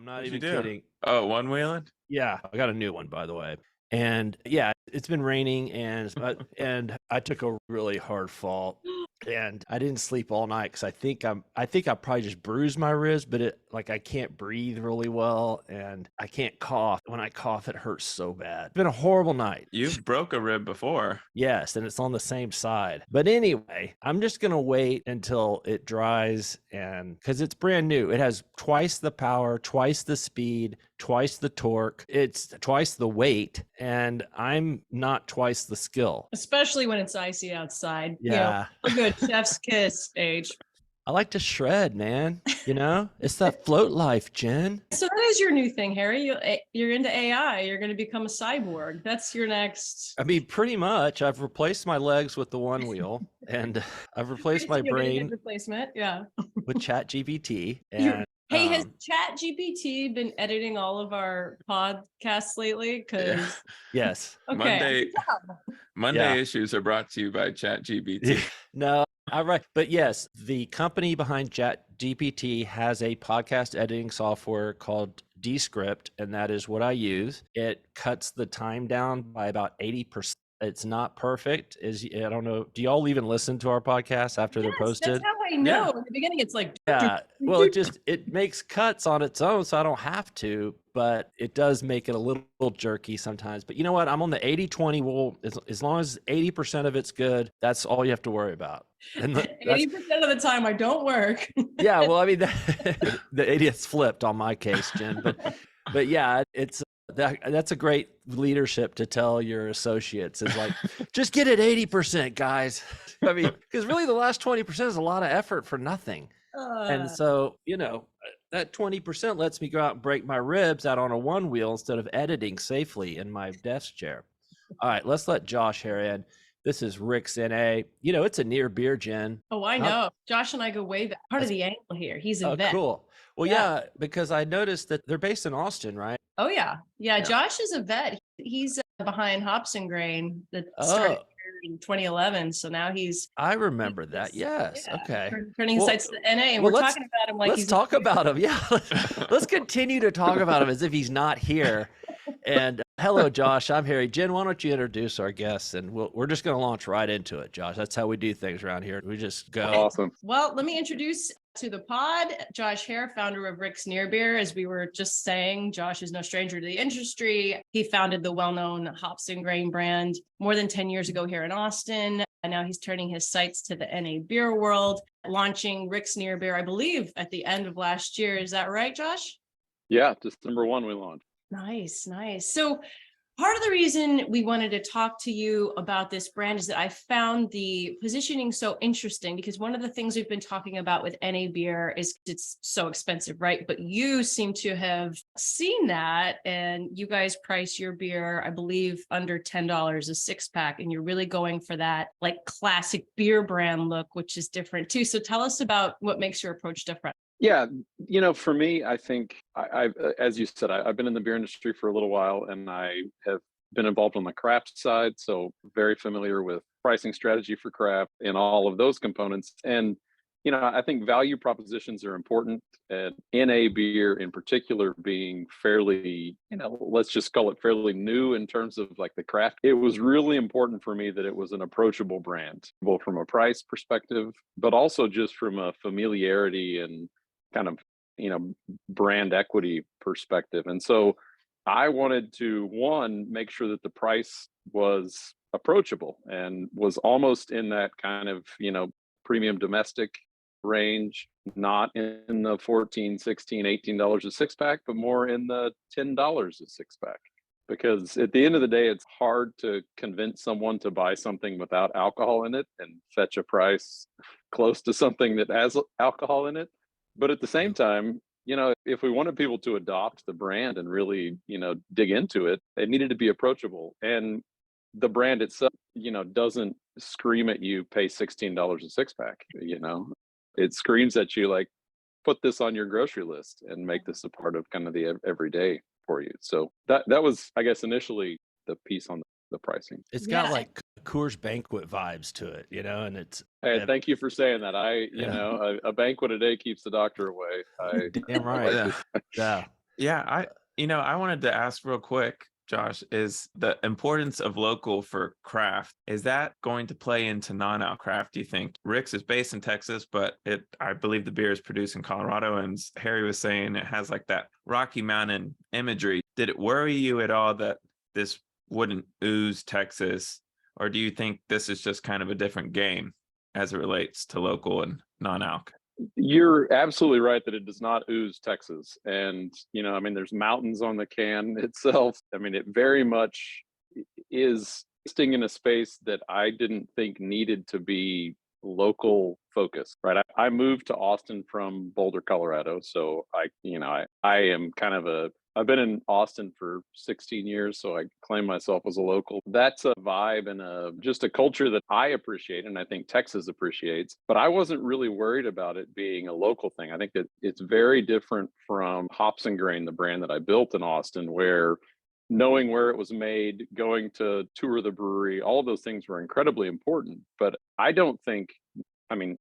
I'm not What'd even you do? kidding. Oh, one wheeling? Yeah, I got a new one, by the way. And yeah, it's been raining and I took a really hard fall and I didn't sleep all night because I think I probably just bruised my ribs, but I can't breathe really well and I can't cough. When I cough, it hurts so bad. It's been a horrible night. You've broke a rib before. Yes, and it's on the same side. But anyway, I'm just going to wait until it dries and because it's brand new. It has twice the power, twice the speed, twice the torque. It's twice the weight, and I'm not twice the skill. Especially when it's icy outside. Yeah. A good chef's kiss age. I like to shred, man. It's that float life, Jen. So that is your new thing, Harry. You're into AI. You're going to become a cyborg. That's your next. I mean, pretty much. I've replaced my legs with the one wheel, and I've replaced my brain replacement. Yeah. with ChatGPT. And hey, has ChatGPT been editing all of our podcasts lately? Because yes. okay. Monday issues are brought to you by ChatGPT. No. All right. But yes, the company behind ChatGPT has a podcast editing software called Descript, and that is what I use. It cuts the time down by about 80%. It's not perfect. I don't know. Do y'all even listen to our podcasts after they're posted? That's how I know. Yeah. In the beginning, it's like, yeah. Well, it makes cuts on its own, so I don't have to, but it does make it a little jerky sometimes. But you know what? I'm on the 80-20 rule. As long as 80% of it's good, that's all you have to worry about. And 80% of the time I don't work. Yeah. Well, I mean, the 80th flipped on my case, Jen, but yeah, that's a great leadership to tell your associates is like, just get it 80%, guys. I mean, because really the last 20% is a lot of effort for nothing. And so, that 20% lets me go out and break my ribs out on a one wheel instead of editing safely in my desk chair. All right, let's let Josh Hare in. This is Rick's NA. It's a near beer, Jen. Oh, I know. Josh and I go way back. Part of the angle here. He's a vet. Cool. Well, yeah, because I noticed that they're based in Austin, right? Oh, yeah. Josh is a vet. He's behind Hops and Grain that started in 2011. So now I remember that. Yes. Yeah. Okay. Turning his sights to the NA. And we're talking about him like let's talk about him. Yeah. Let's continue to talk about him as if he's not here. And hello, Josh. I'm Harry. Jen, why don't you introduce our guests? And we're just going to launch right into it, Josh. That's how we do things around here. We just go. Awesome. Well, let me introduce to the pod, Josh Hare, founder of Rick's Near Beer. As we were just saying, Josh is no stranger to the industry. He founded the well-known Hops and Grain brand more than 10 years ago here in Austin. And now he's turning his sights to the NA beer world, launching Rick's Near Beer, I believe, at the end of last year. Is that right, Josh? Yeah, December 1 we launched. Nice. So part of the reason we wanted to talk to you about this brand is that I found the positioning so interesting because one of the things we've been talking about with NA beer is it's so expensive, right? But you seem to have seen that and you guys price your beer, I believe, under $10 a six pack. And you're really going for that like classic beer brand look, which is different too. So tell us about what makes your approach different. Yeah, for me, I think I've, as you said, I've been in the beer industry for a little while and I have been involved on the craft side. So very familiar with pricing strategy for craft and all of those components. And, I think value propositions are important, and NA beer in particular being fairly, let's just call it fairly new in terms of like the craft. It was really important for me that it was an approachable brand, both from a price perspective, but also just from a familiarity and kind of, brand equity perspective. And so I wanted to, one, make sure that the price was approachable and was almost in that kind of, premium domestic range, not in the $14, $16, $18 a six pack, but more in the $10 a six pack. Because at the end of the day, it's hard to convince someone to buy something without alcohol in it and fetch a price close to something that has alcohol in it. But at the same time, if we wanted people to adopt the brand and really, dig into it, it needed to be approachable. And the brand itself, doesn't scream at you, pay $16 a six pack, it screams at you like, put this on your grocery list and make this a part of kind of the everyday for you. So that was, I guess, initially the piece on the pricing. It's got like Coors Banquet vibes to it, and it's. Hey, thank you for saying that. A banquet a day keeps the doctor away. Damn right. Yeah. Yeah, I wanted to ask real quick, Josh, is the importance of local for craft, is that going to play into non-alc craft, do you think? Rick's is based in Texas, but I believe the beer is produced in Colorado, and Harry was saying it has like that Rocky Mountain imagery. Did it worry you at all that this wouldn't ooze Texas, or do you think this is just kind of a different game as it relates to local and non-alc? You're absolutely right that it does not ooze Texas. And, I mean, there's mountains on the can itself. I mean, it very much is sitting in a space that I didn't think needed to be local focused, right? I moved to Austin from Boulder, Colorado. So I am kind of I've been in Austin for 16 years, so I claim myself as a local. That's a vibe and just a culture that I appreciate, and I think Texas appreciates. But I wasn't really worried about it being a local thing. I think that it's very different from Hops and Grain, the brand that I built in Austin, where knowing where it was made, going to tour the brewery, all of those things were incredibly important. But I don't think, I mean,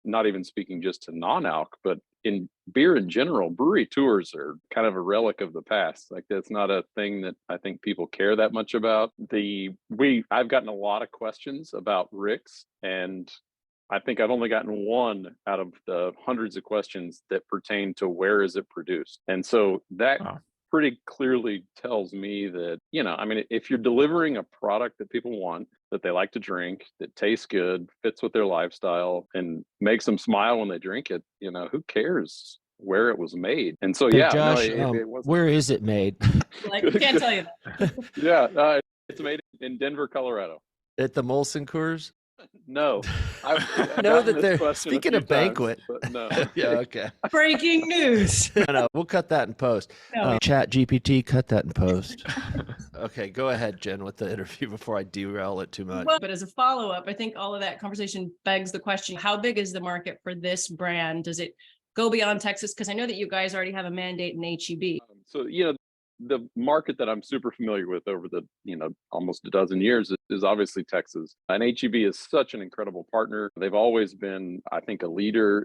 not even speaking just to non-alc, but in beer in general, brewery tours are kind of a relic of the past. Like that's not a thing that I think people care that much about. I've gotten a lot of questions about Rick's, and I think I've only gotten one out of the hundreds of questions that pertain to where is it produced. And so that Wow. pretty clearly tells me that, I mean, if you're delivering a product that people want, that they like to drink, that tastes good, fits with their lifestyle, and makes them smile when they drink it, who cares where it was made? And so, Hey, yeah, no, Josh, it wasn't. where is it made? Like, can't tell you that. Yeah, it's made in Denver, Colorado. At the Molson Coors? No, I've know gotten that this they're question a speaking few of times, banquet. but no. Yeah, okay. Breaking news. No, we'll cut that in post. No. Chat GPT, cut that in post. Okay, go ahead, Jen, with the interview before I derail it too much. Well, but as a follow-up, I think all of that conversation begs the question, how big is the market for this brand? Does it go beyond Texas? Because I know that you guys already have a mandate in HEB. So, the market that I'm super familiar with over the, almost a dozen years is obviously Texas. And HEB is such an incredible partner. They've always been, I think, a leader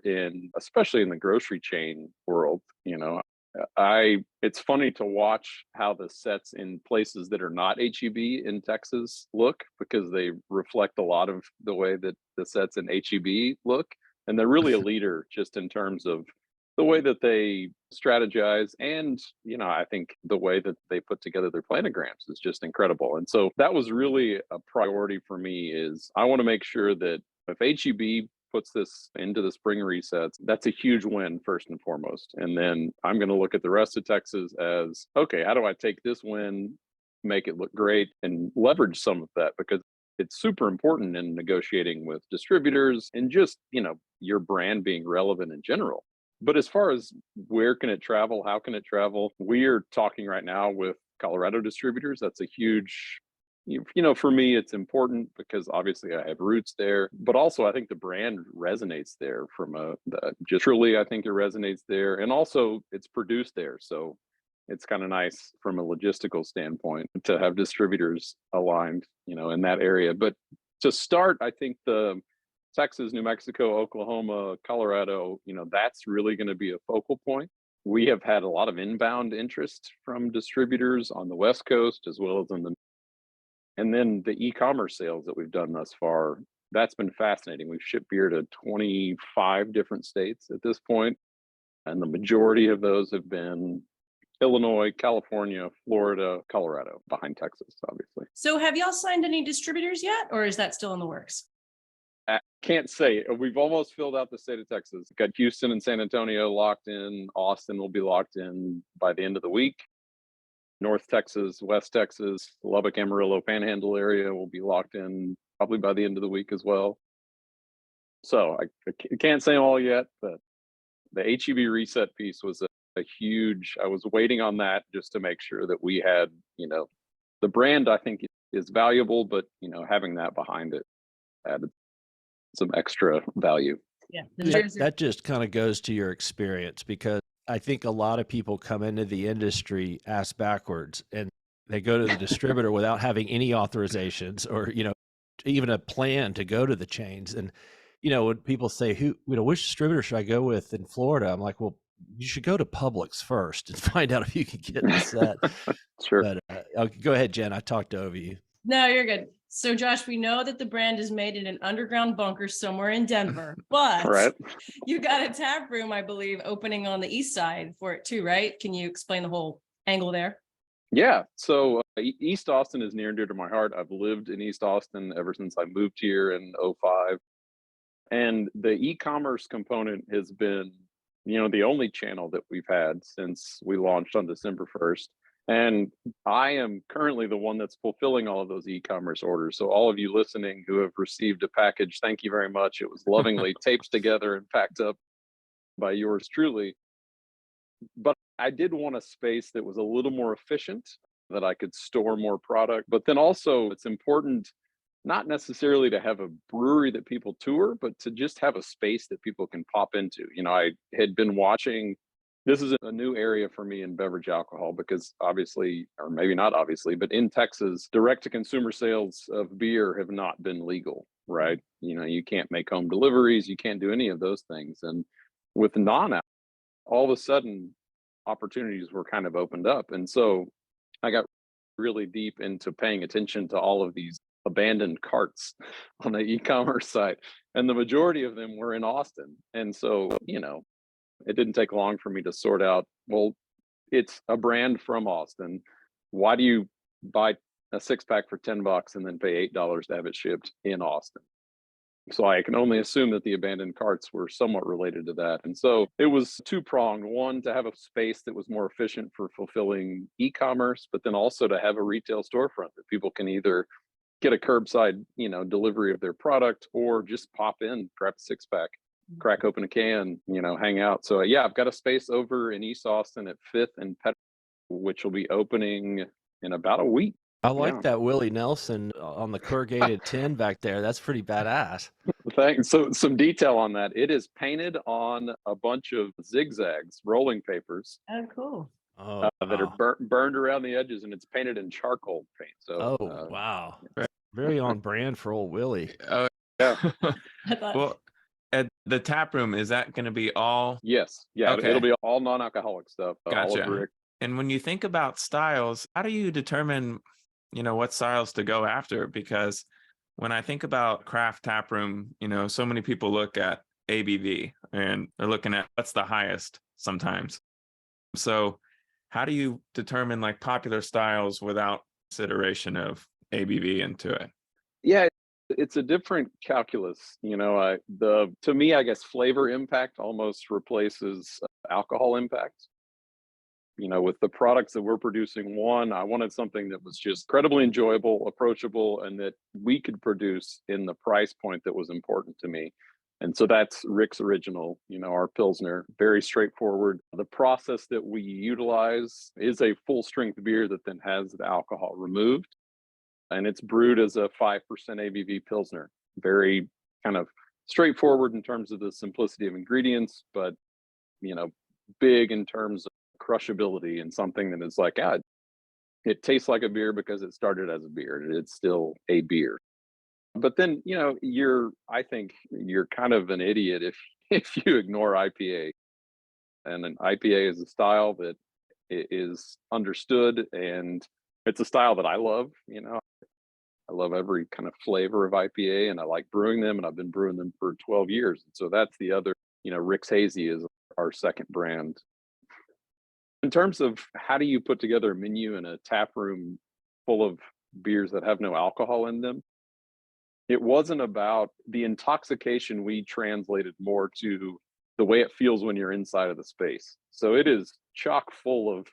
especially in the grocery chain world. It's funny to watch how the sets in places that are not HEB in Texas look, because they reflect a lot of the way that the sets in HEB look. And they're really a leader just in terms of the way that they strategize, and I think the way that they put together their planograms is just incredible. And so that was really a priority for me, is I want to make sure that if HEB puts this into the spring resets, that's a huge win first and foremost. And then I'm going to look at the rest of Texas as, okay, how do I take this win, make it look great, and leverage some of that, because it's super important in negotiating with distributors and just, your brand being relevant in general. But as far as where can it travel, how can it travel, we are talking right now with Colorado distributors. That's a huge, for me, it's important because obviously I have roots there, but also I think the brand resonates there just truly, I think it resonates there. And also it's produced there. So it's kind of nice from a logistical standpoint to have distributors aligned, in that area. But to start, I think the Texas, New Mexico, Oklahoma, Colorado, that's really going to be a focal point. We have had a lot of inbound interest from distributors on the West Coast, as well as and then the e-commerce sales that we've done thus far. That's been fascinating. We've shipped beer to 25 different states at this point, and the majority of those have been Illinois, California, Florida, Colorado, behind Texas, obviously. So have y'all signed any distributors yet, or is that still in the works? I can't say. We've almost filled out the state of Texas. Got Houston and San Antonio locked in. Austin will be locked in by the end of the week. North Texas, West Texas, Lubbock, Amarillo, Panhandle area will be locked in probably by the end of the week as well. So I can't say them all yet, but the HEB reset piece was a huge, I was waiting on that just to make sure that we had, the brand I think is valuable, but, having that behind it added some extra value. Yeah. That just kind of goes to your experience, because I think a lot of people come into the industry ass backwards, and they go to the distributor without having any authorizations or, even a plan to go to the chains. And, when people say, which distributor should I go with in Florida? I'm like, well, you should go to Publix first and find out if you can get the set. Sure. But okay, go ahead, Jen. I talked over you. No, you're good. So, Josh, we know that the brand is made in an underground bunker somewhere in Denver, but Right. you got a tap room, I believe, opening on the east side for it too, right? Can you explain the whole angle there? Yeah. So East Austin is near and dear to my heart. I've lived in East Austin ever since I moved here in '05. And the e-commerce component has been, the only channel that we've had since we launched on December 1st. And I am currently the one that's fulfilling all of those e-commerce orders. So all of you listening who have received a package, thank you very much. It was lovingly taped together and packed up by yours truly. But I did want a space that was a little more efficient, that I could store more product. But then also it's important not necessarily to have a brewery that people tour, but to just have a space that people can pop into. I had been watching, this is a new area for me in beverage alcohol because obviously, or maybe not obviously, but in Texas, direct to consumer sales of beer have not been legal, right? You can't make home deliveries, you can't do any of those things. And with non all of a sudden, opportunities were kind of opened up. And so I got really deep into paying attention to all of these abandoned carts on the e-commerce site, and the majority of them were in Austin. And so it didn't take long for me to sort out, well, it's a brand from Austin, why do you buy a six-pack for $10 and then pay $8 to have it shipped in Austin? So I can only assume that the abandoned carts were somewhat related to that. And so it was two-pronged. One, to have a space that was more efficient for fulfilling e-commerce, but then also to have a retail storefront that people can either get a curbside, delivery of their product, or just pop in, grab a six-pack, crack open a can, hang out. So yeah, I've got a space over in East Austin at 5th and Pet, which will be opening in about a week. I like Yeah. that Willie Nelson on the corrugated tin back there. That's pretty badass. Thanks. So some detail on that. It is painted on a bunch of zigzags, rolling papers. Oh, cool. Oh, that wow. are burned around the edges, and it's painted in charcoal paint. So, wow. Very on brand for old Willie. Oh, yeah. Well, at the tap room, is that going to be all? Yes. Yeah. Okay. It'll be all non-alcoholic stuff. Gotcha. All of Rick. And when you think about styles, how do you determine, what styles to go after? Because when I think about craft tap room, so many people look at ABV and they're looking at what's the highest sometimes. So how do you determine like popular styles without consideration of ABV into it? Yeah, it's a different calculus. To me, I guess flavor impact almost replaces alcohol impact. With the products that we're producing, one, I wanted something that was just incredibly enjoyable, approachable, and that we could produce in the price point that was important to me. And so that's Rick's Original, our Pilsner, very straightforward. The process that we utilize is a full strength beer that then has the alcohol removed. And it's brewed as a 5% ABV Pilsner. Very kind of straightforward in terms of the simplicity of ingredients, but, big in terms of crushability, and something that is like, it tastes like a beer because it started as a beer. It's still a beer. But then, I think you're kind of an idiot if you ignore IPA. And an IPA is a style that is understood, and it's a style that I love. I love every kind of flavor of IPA, and I like brewing them, and I've been brewing them for 12 years. And so that's the other, Rick's Hazy is our second brand. In terms of how do you put together a menu in a tap room full of beers that have no alcohol in them, it wasn't about the intoxication. We translated more to the way it feels when you're inside of the space. So it is chock full of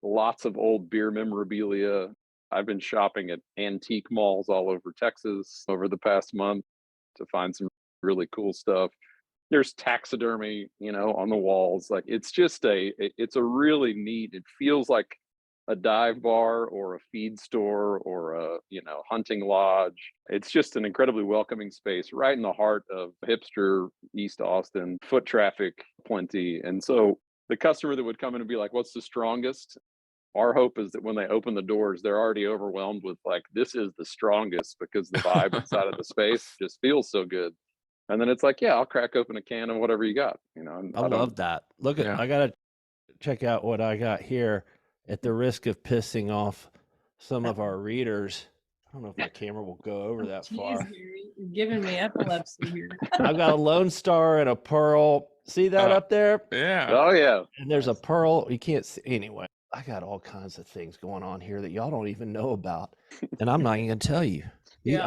lots of old beer memorabilia. I've been shopping at antique malls all over Texas over the past month to find some really cool stuff. There's taxidermy, on the walls. Like, it's just it's a really neat, it feels like a dive bar or a feed store or a, hunting lodge. It's just an incredibly welcoming space right in the heart of hipster East Austin, foot traffic plenty. And so the customer that would come in and be like, what's the strongest? Our hope is that when they open the doors, they're already overwhelmed with like, this is the strongest, because the vibe inside of the space just feels so good. And then it's like, yeah, I'll crack open a can of whatever you got. And I love that. Look at, Yeah. I got to check out what I got here at the risk of pissing off some of our readers. I don't know if my camera will go over that Jeez, far. Gary, you're giving me epilepsy here. I've got a Lone Star and a Pearl. See that up there? Yeah. Oh yeah. And there's a Pearl. You can't see. Anyway, I got all kinds of things going on here that y'all don't even know about. And I'm not even going to tell you. Yeah.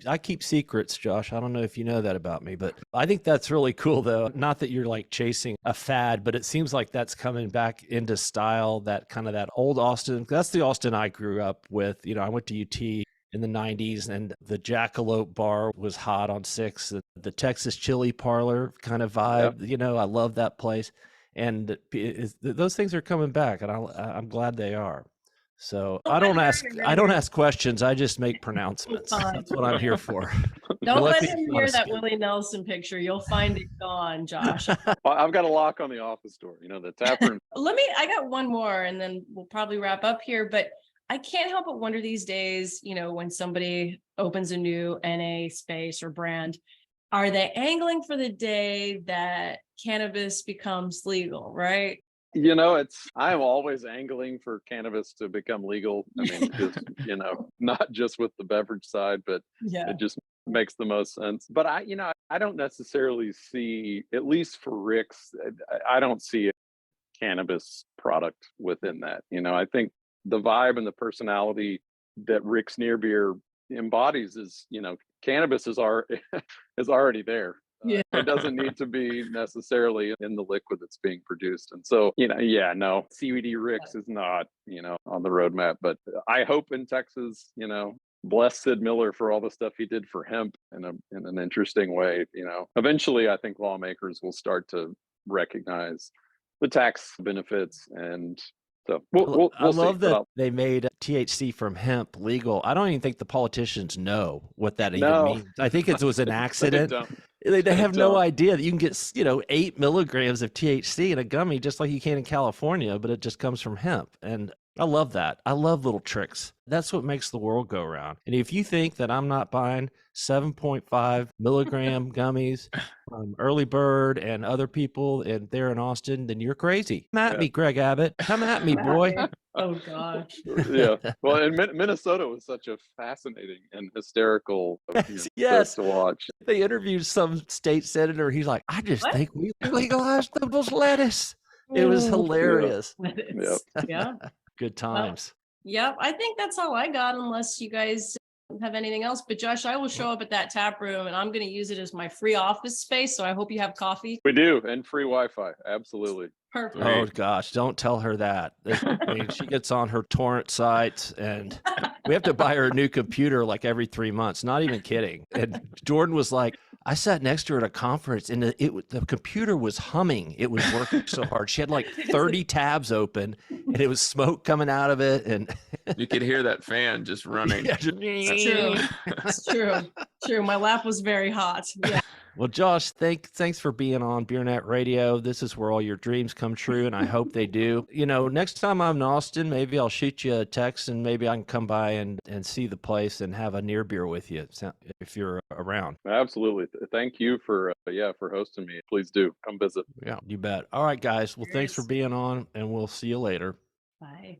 I keep secrets, Josh. I don't know if you know that about me, but I think that's really cool though. Not that you're like chasing a fad, but it seems like that's coming back into style, that kind of that old Austin. That's the Austin I grew up with. I went to UT in the 90s, and the Jackalope bar was hot on 6th. The Texas Chili Parlor kind of vibe, Yep. I love that place. And those things are coming back, and I'm glad they are. So I don't ask questions. I just make pronouncements. Fine. That's what I'm here for. Don't Let let me him be hear honest. that Willie Nelson picture. You'll find it gone, Josh. I've got a lock on the office door. The tap room. I got one more and then we'll probably wrap up here, but I can't help but wonder these days, when somebody opens a new NA space or brand, are they angling for the day that cannabis becomes legal, right? I'm always angling for cannabis to become legal. I mean, just, not just with the beverage side, but Yeah. it just makes the most sense. But I don't necessarily see, at least for Rick's, I don't see a cannabis product within that. I think the vibe and the personality that Rick's Near Beer embodies is, cannabis is already there. Yeah. It doesn't need to be necessarily in the liquid that's being produced. And so, no, CBD Rick's is not, on the roadmap. But I hope in Texas, bless Sid Miller for all the stuff he did for hemp in an interesting way. Eventually, I think lawmakers will start to recognize the tax benefits, and so we'll I see. love that they made THC from hemp legal. I don't even think the politicians know what that even means. I think it was an accident. They have no idea that you can get 8 milligrams of THC in a gummy just like you can in California, but it just comes from hemp. And I love that. I love little tricks. That's what makes the world go round. And if you think that I'm not buying 7.5 milligram gummies from Early Bird and other people there in Austin, then you're crazy. Come at me, Greg Abbott. Come at me, boy. Oh gosh. Yeah. Well, and Minnesota was such a fascinating and hysterical Yes. to watch. They interviewed some state senator. He's like, I just think we legalized those lettuce. It was hilarious. Yeah. Good times. Yep. I think that's all I got, unless you guys have anything else. But Josh, I will show up at that tap room and I'm going to use it as my free office space. So I hope you have coffee. We do. And free Wi-Fi. Absolutely. Perfect. Oh gosh, don't tell her that. I mean, she gets on her torrent sites, and we have to buy her a new computer like every 3 months. Not even kidding. And Jordan was like, I sat next to her at a conference, and the computer was humming. It was working so hard. She had like 30 tabs open, and it was smoke coming out of it, and you could hear that fan just running. Yeah, It's true. It's true. True. My lap was very hot. Yeah. Well, Josh, thanks for being on BeerNet Radio. This is where all your dreams come true, and I hope they do. Next time I'm in Austin, maybe I'll shoot you a text, and maybe I can come by and see the place and have a near beer with you if you're around. Absolutely. Thank you for hosting me. Please do come visit. Yeah, you bet. All right, guys. Well, thanks for being on, and we'll see you later. Bye.